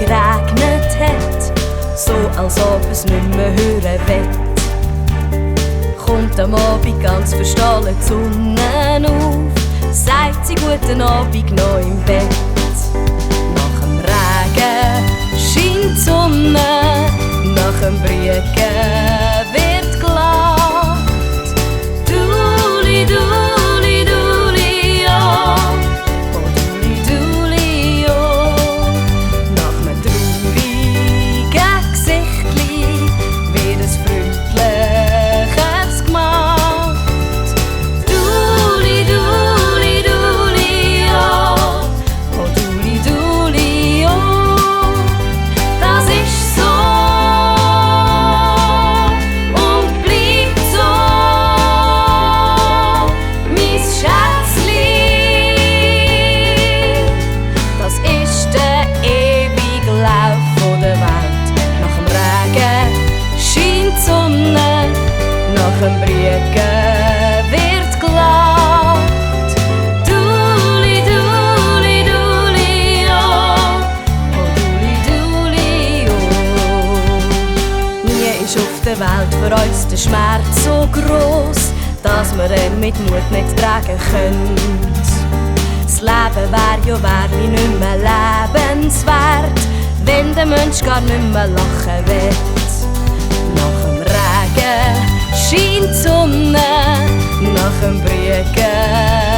geregnet hat, so als ob es nicht mehr hören will. Kommt am Abend ganz verstahlen die Sonne auf, sagt sie guten Abend noch im Bett. Nach dem Regen scheint die Sonne, nach dem Brücken wird glatt. Duli, duli, duli, ja. Oh, duli, duli, ja. Nach einem traurigen Gesichtli wird ein freundliches gemacht. Duli, duli, duli, ja. Oh, duli, duli, ja. Das ist so und bleibt so, mein Schätzli. Das ist der ewige Lauf der Welt. Nach dem Regen scheint die Sonne, nach dem Brücken wird glatt. Duli, duli, duli, ja. Oh, duli, duli, oh. Nie ist auf der Welt für uns der Schmerz so gross, dass wir ihn mit Mut nicht tragen können. Das Leben wär nicht mehr lebenswert, wenn der Mensch gar nicht mehr lachen will. Nach dem Regen scheint die Sonne, nach dem Brücken